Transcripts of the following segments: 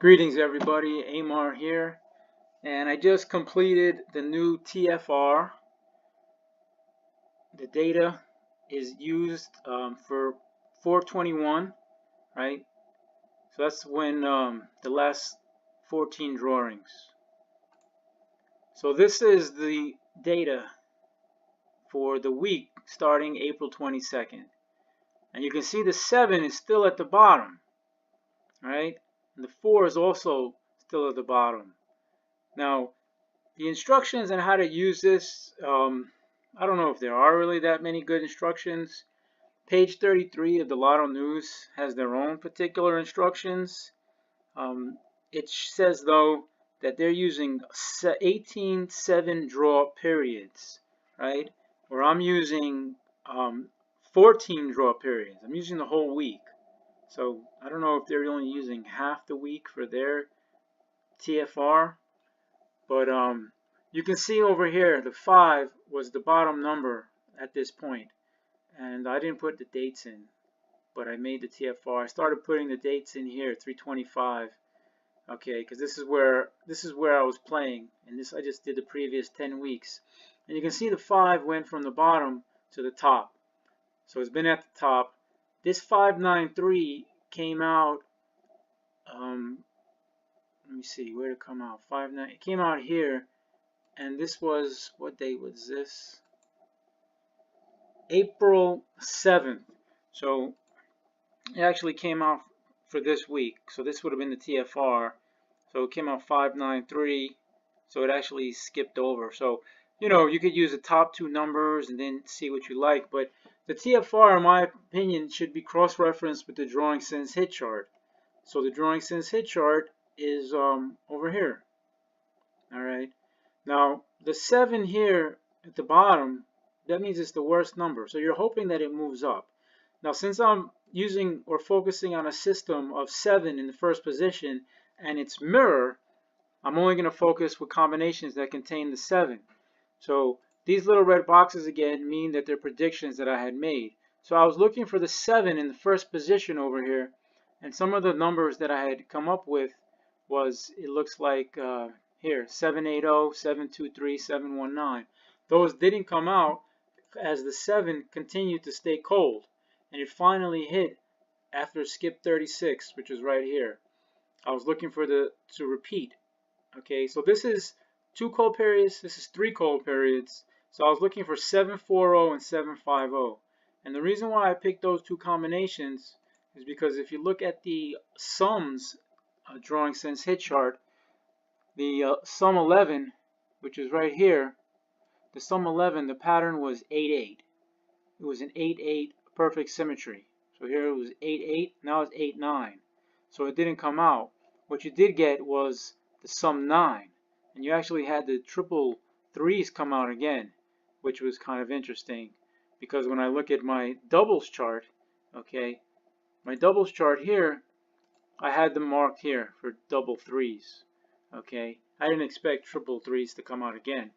Greetings everybody, Amar here, and I just completed the new TFR. The data is used for 421, right? So that's when the last 14 drawings. So this is the data for the week starting April 22nd. And you can see the 7 is still at the bottom, right? And the 4 is also still at the bottom. Now, the instructions on how to use this, I don't know if there are really that many good instructions. Page 33 of the Lotto News has their own particular instructions. It says, though, that they're using 18 7-draw periods, right? Where I'm using 14 draw periods. I'm using the whole week. So I don't know if they're only using half the week for their TFR. But you can see over here the 5 was the bottom number at this point, and I didn't put the dates in, but I made the TFR. I started putting the dates in here, 325, okay, because this is where I was playing, and this I just did the previous 10 weeks, and you can see the 5 went from the bottom to the top, so it's been at the top. This 593 came out. Let me see where it come out. 59. It came out here, and this was, what date was this? April 7th. So it actually came out for this week. So this would have been the TFR. So it came out 593. So it actually skipped over. So you could use the top two numbers and then see what you like. But the TFR, in my opinion, should be cross-referenced with the drawing sense hit chart. So the drawing sense hit chart is over here. All right. Now the 7 here at the bottom, that means it's the worst number. So you're hoping that it moves up. Now since I'm using or focusing on a system of 7 in the first position and its mirror, I'm only going to focus with combinations that contain the 7. So these little red boxes again mean that they're predictions that I had made. So I was looking for the 7 in the first position over here, and some of the numbers that I had come up with was, it looks like here, 780, 723, 719. Those didn't come out as the 7 continued to stay cold, and it finally hit after skip 36, which is right here. I was looking for to repeat. Okay, so this is 2 cold periods, this is 3 cold periods. So I was looking for 740 and 750. And the reason why I picked those two combinations is because if you look at the sums drawing sense hit chart, the sum 11, which is right here, the sum 11, the pattern was 8-8. It was an 8-8 perfect symmetry. So here it was 8-8, now it's 8-9. So it didn't come out. What you did get was the sum 9. And you actually had the triple threes come out again, which was kind of interesting. Because when I look at my doubles chart, okay, my doubles chart here, I had them marked here for double threes. Okay, I didn't expect triple threes to come out again.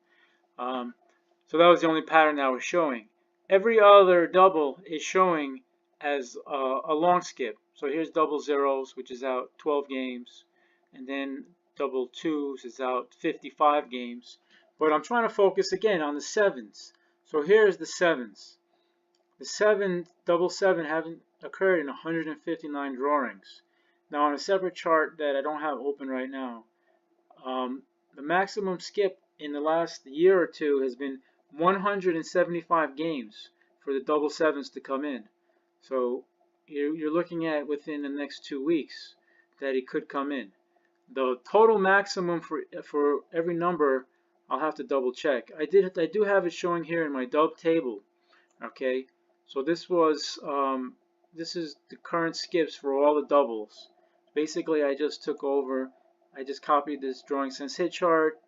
So that was the only pattern that I was showing. Every other double is showing as a long skip. So here's double zeros, which is out 12 games, and then double twos is out 55 games. But I'm trying to focus again on the 7s. So here's the 7s. The double 7 haven't occurred in 159 drawings. Now on a separate chart that I don't have open right now, the maximum skip in the last year or two has been 175 games for the double 7s to come in. So you're looking at within the next 2 weeks that it could come in. The total maximum for every number, I'll have to double check. I do have it showing here in my dub table. Okay, so this is the current skips for all the doubles. Basically, I just copied this drawing sense hit chart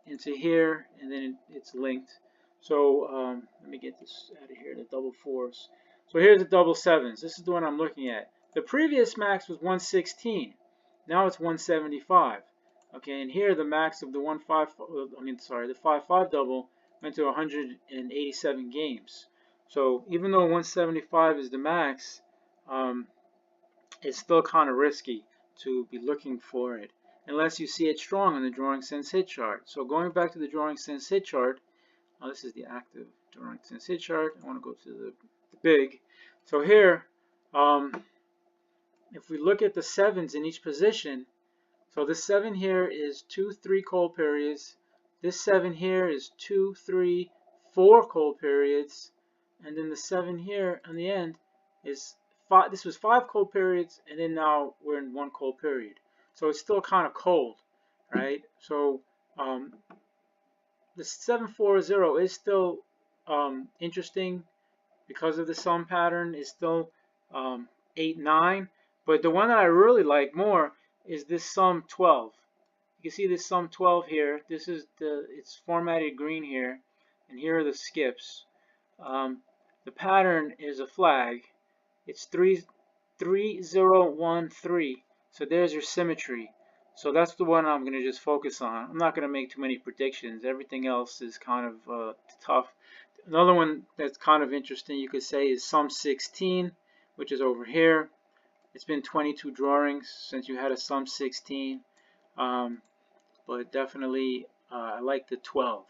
into here, and then it's linked. So let me get this out of here, the double 4s. So here's the double 7s. This is the one I'm looking at. The previous max was 116. Now it's 175. Okay, and here the max of the 5-5 double went to 187 games. So even though 175 is the max, it's still kind of risky. to be looking for it unless you see it strong on the drawing sense hit chart. So going back to the drawing sense hit chart, this is the active drawing sense hit chart. I want to go to the big. So here, if we look at the 7's in each position, so this 7 here is 2, 3 cold periods. This 7 here is 2, 3, 4 cold periods. And then the 7 here on the end is 5. This was 5 cold periods, and then now we're in 1 cold period. So it's still kind of cold, right? So the 740 is still interesting because of the sum pattern. Is still 8, 9. But the one that I really like more is this sum 12. You can see this sum 12 here. This is it's formatted green here, and here are the skips. The pattern is a flag. It's 3013. So there's your symmetry. So that's the one I'm going to just focus on. I'm not going to make too many predictions. Everything else is kind of tough. Another one that's kind of interesting, you could say, is sum 16, which is over here. It's been 22 drawings since you had a sum 16, but definitely I like the 12.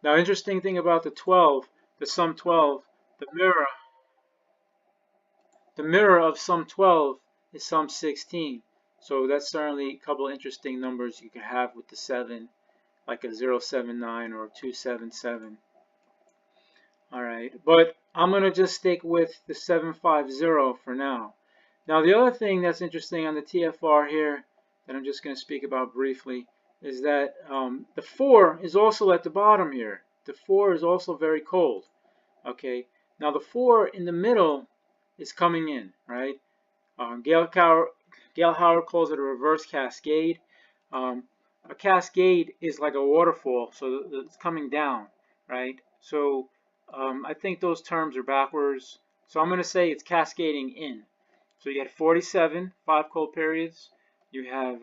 Now, interesting thing about the 12, the sum 12, the mirror of sum 12 is sum 16. So that's certainly a couple of interesting numbers you could have with the 7, like a 079 or a 277. All right, but I'm going to just stick with the 750 for now. Now, the other thing that's interesting on the TFR here that I'm just going to speak about briefly is that the 4 is also at the bottom here. The 4 is also very cold. Okay, now the 4 in the middle is coming in, right? Gail Howard calls it a reverse cascade. A cascade is like a waterfall, so it's coming down, right? So I think those terms are backwards. So I'm going to say it's cascading in. So you had 47, 5 cold periods. You have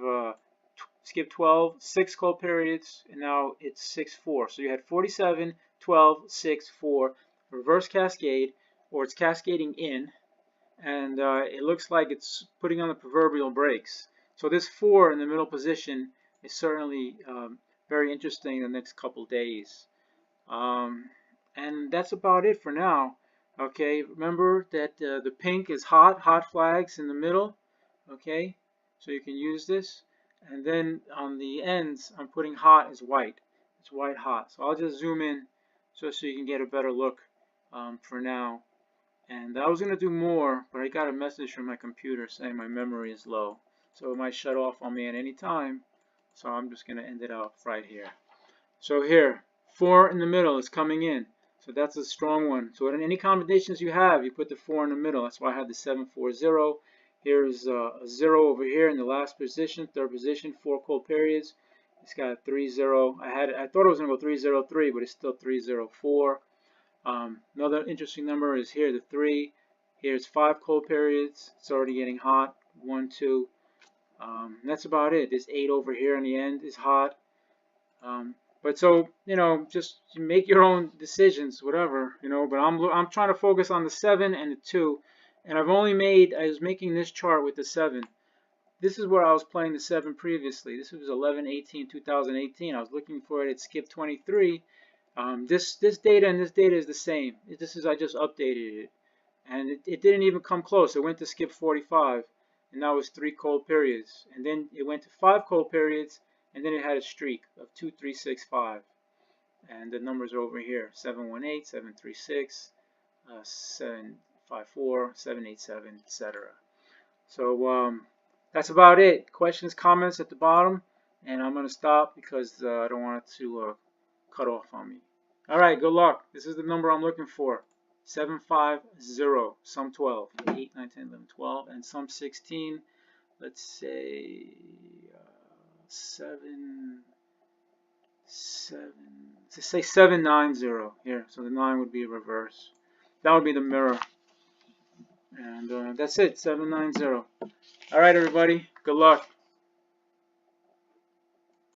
skip 12, 6 cold periods, and now it's 6, 4. So you had 47, 12, 6, 4, reverse cascade, or it's cascading in, and it looks like it's putting on the proverbial brakes. So this 4 in the middle position is certainly very interesting in the next couple days. And that's about it for now. Okay, remember that the pink is hot flags in the middle. Okay, so you can use this. And then on the ends, I'm putting hot as white. It's white hot. So I'll just zoom in so you can get a better look for now. And I was going to do more, but I got a message from my computer saying my memory is low. So it might shut off on me at any time. So I'm just going to end it off right here. So here, 4 in the middle is coming in. So that's a strong one. So in any combinations you have, you put the 4 in the middle. That's why I have the 740. Here's a 0 over here in the last position, third position, 4 cold periods. It's got a 30. I thought it was going to go 303, but it's still 304. Another interesting number is here, the 3. Here's 5 cold periods. It's already getting hot. 1, 2. That's about it. This 8 over here in the end is hot. But so, you know, just make your own decisions, whatever, you know. But I'm trying to focus on the 7 and the 2, and I was making this chart with the 7. This is where I was playing the 7 previously. This was 11/18/2018. I was looking for it at skip 23. This data and this data is the same. I just updated it, and it didn't even come close. It went to skip 45, and that was 3 cold periods, and then it went to 5 cold periods. And then it had a streak of 2, 3, 6, 5. And the numbers are over here. 718, 736, 754, 787, etc. So that's about it. Questions, comments at the bottom. And I'm going to stop because I don't want it to cut off on me. All right, good luck. This is the number I'm looking for. 750, sum 12. 8, 9, 10, 11, 12. And sum 16, let's say... 790 here, so the 9 would be a reverse. That would be the mirror, and that's it. 790. All right, everybody. Good luck.